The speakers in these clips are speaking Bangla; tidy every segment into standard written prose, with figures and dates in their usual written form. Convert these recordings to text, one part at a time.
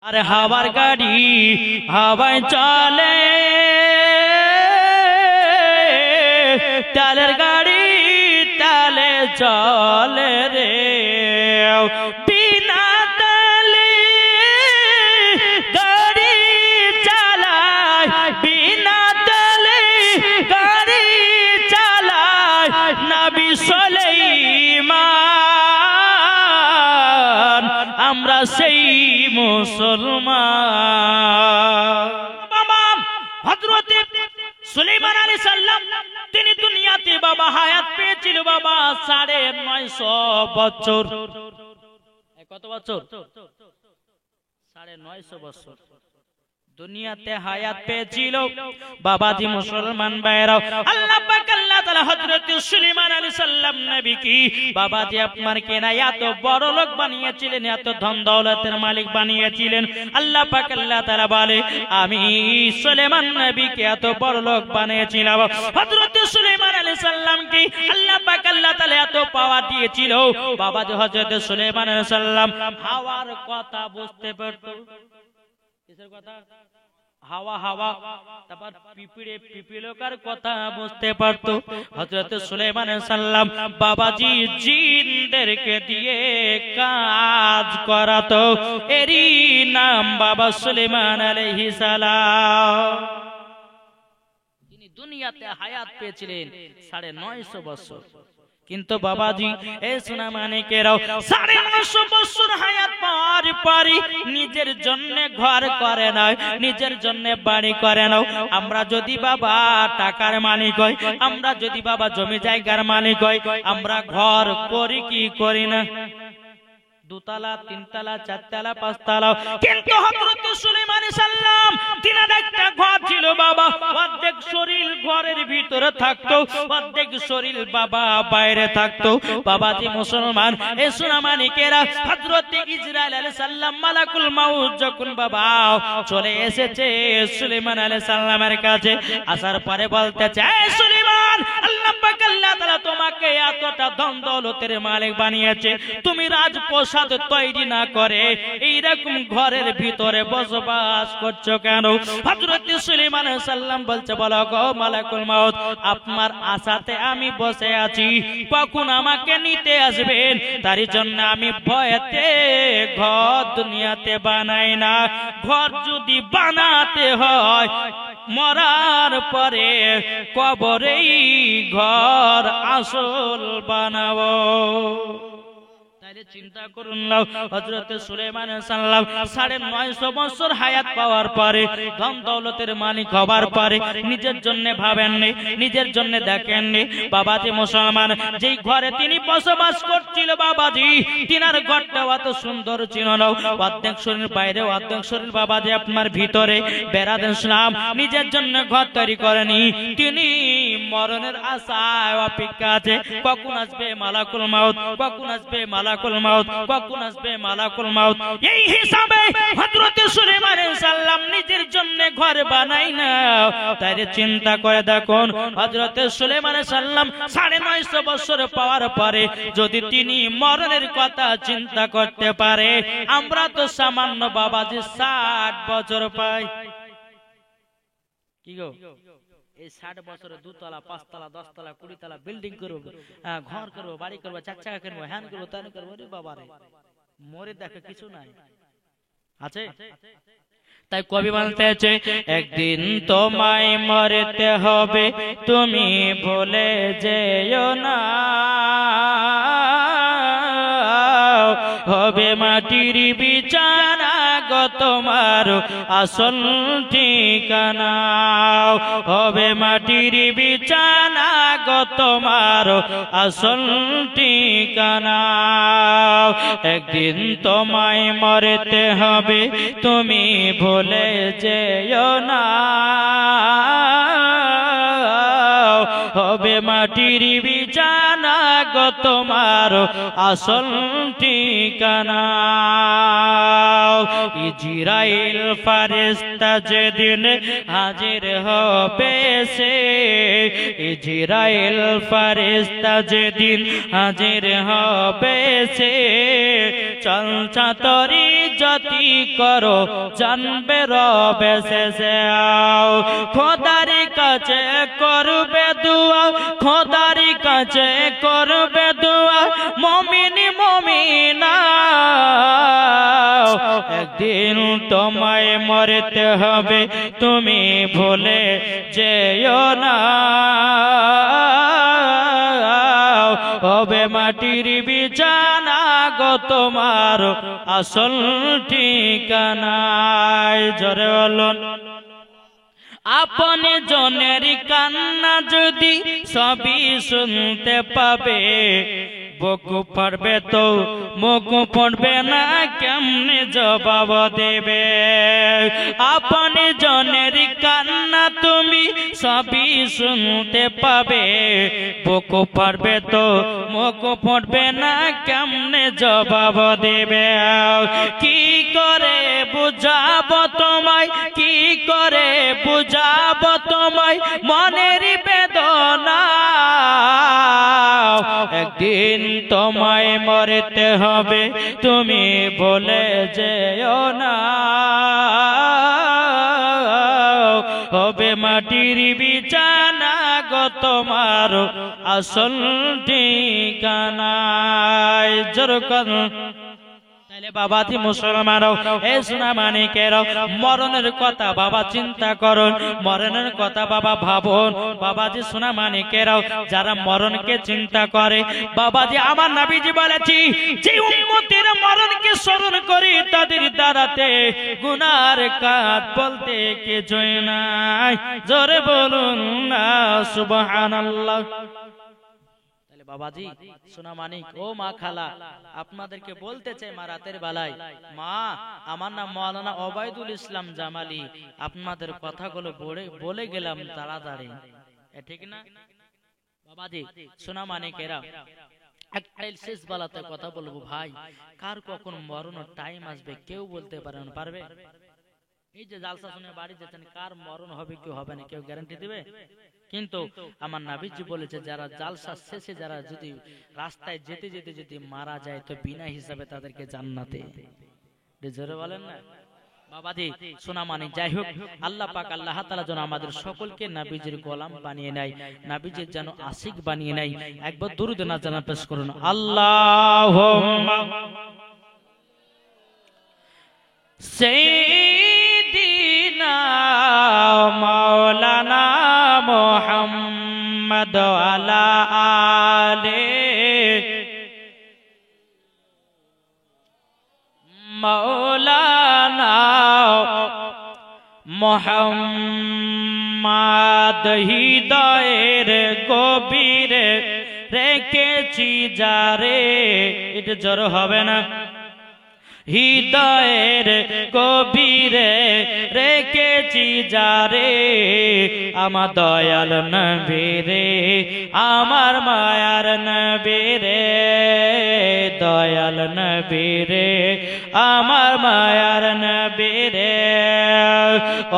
আর হাওয়ার গাড়ি হাওয়ায় চলে, তালের গাড়ি তালে চলে রে, বিনা তালে গাড়ি চালায়, বিনা তালে গাড়ি চালায় নবী সুলাইমান, আমরা সেই মুসলমান। বাবা হযরত সুলাইমান আলাইহিস সালাম তিনি দুনিয়াতে বাবা হায়াত পেয়েছিল বাবা 950 বছর। কত বছর? 950 বছর দুনিয়াতে হায়াত পেয়েছিল বাবাজি মুসলমান ভাইরাও। আল্লাহ পাক আল্লাহ তাআলা হযরত সুলাইমান আলাইহিস সালাম নবী কি বাবাজি আপনার কেনা এত বড় লোক বানিয়েছিলেন, এত ধন দৌলতের মালিক বানিয়েছিলেন। আল্লাহ পাক আল্লাহ তাআলা বলে আমি সুলাইমান নবীকে এত বড় লোক বানিয়েছিলাম। হযরত সুলাইমান আলাইহিস সালাম কি আল্লাহ পাক আল্লাহ তাআলা এত পাওয়ার দিয়েছিল বাবাজি হযরত সুলাইমান আলাইহিস সালাম হাওয়ার কথা বুঝতে পারত। কিসের কথা? হাওয়া হাওয়া, তারপর পিপিড়ে পিপিলকার কথা বুঝতে পারতো। হযরত সুলাইমান আলাইহিস সালাম বাবাজি জিনদেরকে দিয়ে কাজ করাতো, এরই নাম বাবা সুলাইমান আলাইহিস সালাম। তিনি দুনিয়াতে হায়াত পেয়েছিলেন 950 বছর, কিন্তু বাবাজি এ সোনা মানিকেরাও 950 বছর হায়াত পাওয়ার পরে নিজের জন্য ঘর করে না, নিজের জন্য বাড়ি করে না। আমরা যদি বাবা টাকার মালিক হই, আমরা যদি বাবা জমি জায়গার মালিক হই, আমরা ঘর করি কি করি না? 2 তলা 3 তলা 4 তলা 5 তলা। কিন্তু হযরত সুলাইমান আলাইহিস সালাম তিনার একটা ঘর ছিল বাবা, অর্ধেক শরীর ঘরের ভিতরে থাকতো, অর্ধেক শরীর বাবা বাইরে থাকতো। বাবাজি মুসলমান এ সোনা মানিকেরা হযরত ইসরাইল আলাইহিস সালাম মালাকুল মাউত যখন বাবা চলে এসেছে সুলাইমান আলাইহিস সালামের কাছে, আসার পরে বলতেছে এ সুলাইমান, আল্লাহ পাক আল্লাহ তাআলা তোমাকে এতটা ধন দৌলতের মালিক বানিয়েছে, তুমি রাজপ্রাসাদ তৈরি না করে এইরকম ঘরের ভিতরে বসবাস করছো কেন? হযরত সুলাইমান আলাইহিস সালাম বলছে বলো গো মালাকুল মাউত, আপনার আশাতে আমি বসে আছি, কখন আমাকে নিতে আসবেন তার জন্য আমি ভয়েতে ঘর দুনিয়াতে বানাই না। ঘর যদি বানাতে হয় মরার পরে কবরেই ঘর আসল বানাবো। চিন্তা করুন, হযরত সুলাইমান আলাইহিস সালাম 950 বছর হায়াত পাওয়ার পরে ধন দৌলতের মালিক হবার পরে নিজের জন্য ভাবেননি, নিজের জন্য দেখেননি। বাবাজি মুসলমান যেই ঘরে তিনি বসবাস করছিল বাবাজি তিনার ঘরটা অত সুন্দর ছিল না, অর্ধেক শরীর বাইরে অর্ধেক শরীর বাবাজি আপনার ভিতরে বেড়াতে ইসলাম নিজের জন্য ঘর তৈরি করেনি। তিনি মরণের আশায় অপেক্ষা আছে, কখন আসবে মালাকুল মাউত, কখন আসবে মালাকুল মাউত, কখন আসবে মালাকুল মাউত। এই হিসাবে হযরত সুলাইমান আলাইহিস সালাম নিজের জন্য ঘর বানাই না। তাই চিন্তা করে দেখুন হযরত সুলাইমান আলাইহিস সালাম 950 বছর পাওয়ার পরে যদি তিনি মরণের কথা চিন্তা করতে পারে, আমরা তো সামান্য বাবাজি 60 বছর পাই। কি গো এই 60 বছরে 2 তলা 5 তলা 10 তলা 20 তলা বিল্ডিং করব, ঘর করব, বাড়ি করব, 4 চাকা কিনবো, হ্যান করব, তান করব, রে বাবা রে মরে দেখে কিছু নাই আছে। তাই কবি বলতেছে একদিন তোমায় মরতে হবে, তুমি ভুলে যেও না, হবে মাটির বিছানা গো তোমার আসল ঠিকানা, হবে মাটির বিছানা গো তোমার আসল ঠিকানা। একদিন তোমায় মরতে হবে, তুমি ভুলে যেও না, হবে মাটির বিছানা গো তোমার আসল ঠিকানা। ইজরাইল ফেরেশতা যেদিন হাজির হবে সে, ইজরাইল ফেরেশতা যেদিন হাজির হবে সে, চঞ্চতরি যতি করো জানবে রবে শেষে আও খোদারি কাছে করবে দুয়া খোদারি কাছে করবে দুয়া মুমিন মুমিনা একদিন তোমায় মরতে হবে তুমি ভুলে যেও না হবে মাটির বিছানা গো তোমার আসল ঠিকানায় জোরে বলুন আপন জনের কান্না যদি সবই শুনতে পাবে বুক পড়বে তো মুখ পড়বে না কেমনে জবাব দেবে আপন জনের কান্না তুমি সবই শুনতে পাবে বুক পড়বে তো মুখ পড়বে না কেমনে জবাব দেবে কি করে বুঝাবো তোমায় কি করে বুঝাবো তোমায় মনের বেদনা একদিন তোমায় মরতে হবে তুমি বলে যেও না হবে মাটির বিছানা গো তোমার আসল ঠিকানায় জোরকান তাইলে বাবাজি মুসলমানও এ সোনা মানিকেরাও মরণের কথা বাবা চিন্তা করুন মরণের কথা বাবা ভাবুন বাবাজি সোনা মানিকেরাও যারা মরণকে চিন্তা করে বাবাজি আমার নবীজি বলেছি যে উম্মতের মরণকে স্মরণ করি তাদের দ্বারাতে গুনার কাজ বলতে কিছুই নাই জোরে বলুন না সুবহানাল্লাহ বাবাজি সোনা মানিক ও মা খালা আপনাদেরকে বলতে চাই মা রাতের বেলায় মা আমার নাম মাওলানা ওবায়দুল ইসলাম জামালি আপনাদের কথাগুলো বলে গেলাম তাড়াতাড়ি ঠিক না বাবাজি সোনা মানিকেরা একটাই শেষ বেলাতে কথা বলবো ভাই কার কখন মরণের টাইম আসবে কেউ বলতে পারবে এই যে জালসা শুনে বাড়ি যেতেন কার মরণ হবে কেউ হবে না কেউ গ্যারান্টি দিবে কিন্তু আমার নবীজি বলেছে যারা জালসা শেষে যারা যদি রাস্তায় যেতে যেতে যদি মারা যায় তো বিনা হিসাবে তাদেরকে জান্নাতে জোরে বলেন না বাবাজি সোনা মানি যাই হোক আল্লাহ পাক আল্লাহ তাআলা যেন আমাদের সকলকে নবীজির গোলাম বানিয়ে নেয় নবীজির যেন আশিক বানিয়ে নেয় একবার দুরূদ না জানা পেশ করুন আল্লাহুম্মা সাইয়্যিদিনা মাওলানা মুহাম্মদ আলা আলে মাওলানা মুহাম্মদ হৃদয়ের গভীরে রেখেছি যারে এটা জোর হবে না হৃদয়ের গভীরে রেখেছি যারে আমার দয়াল নবী রে আমার মায়ার নবী রে দয়াল নবী রে আমার মায়ার নবী রে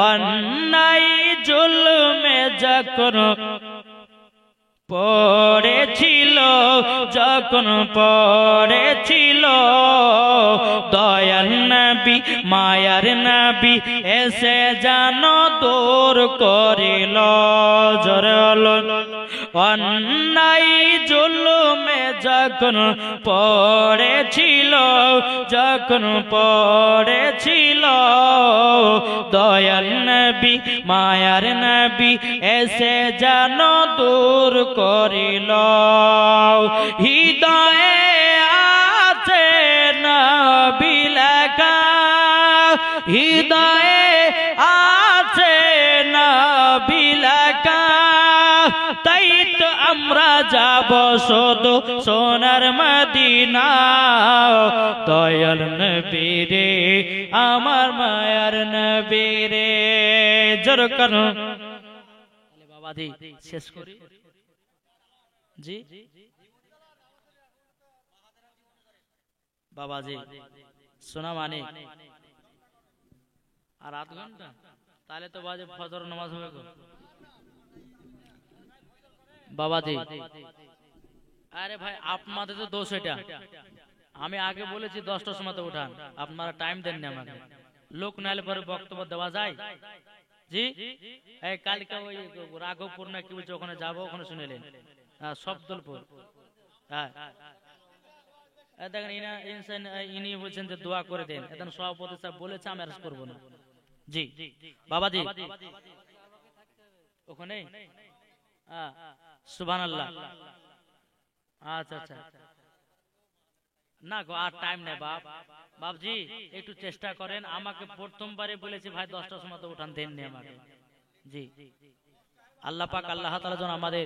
অন্যায় জুলমে যখন পড়েছিল যখন পড়েছিল দয়াল নবী মায়ার নবী এসে জানো দূর করিল জোরে অন্যায় জুলুমে যখন পড়েছিল যখন পড়েছিল দয়াল নবী মায়ার নবী এসে জানো দূর করিল হৃদয়ে আছে নবী লেখা হৃদয়ে আছে নবী লেখা তাই তো আমরা যাব শুধু সোনার মদিনা দয়াল নবী রে আমার মায়ার নবী রে জোর করো বাবাজি শেষ করি জি বাবাজি শোনা মানে আর আধ ঘন্টা তাহলে তো বাজে ফজর নামাজ হবে গো বাবাজি আরে ভাই আপনাদের তো দোষ এটা আমি আগে বলেছি 10টার সময় তো উঠান, আপনারা টাইম দেননি আমাকে। লোক নাইলে পরে বক্তব্য দেওয়া যায়? জি, এই কালকে ওই রাঘবপুর না কি বলছে, ওখানে যাবো, ওখানে শুনেলেন? হ্যাঁ, সবদলপুর। হ্যাঁ, দেখেন ইনি বলছেন যে দোয়া করে দেন, এখন সভাপতি সাহেব বলেছে আমি আর করবো না। জি বাবাজি ওখানে সুবহানাল্লাহ। আচ্ছা আচ্ছা, না গো আর টাইম নেই বাপ। বাপজি একটু চেষ্টা করেন, আমাকে প্রথমবারে বলেছে ভাই 10টার সময় তো উঠান, দেননি আমাকে। জি, আল্লাহ পাক আল্লাহ তাআলা যেন আমাদের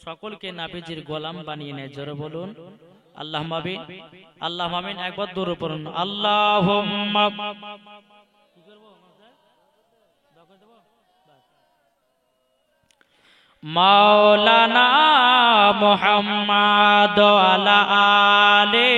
সকলকে নবীজির গোলাম বানিয়ে নেয়। জোরে বলুন আল্লাহুম্মা আমিন, আল্লাহুম্মা আমিন। একবার দরুদ পড়ুন, আল্লাহুম্মা। মাওলানা মুহাম্মদ ওয়া আলা আলি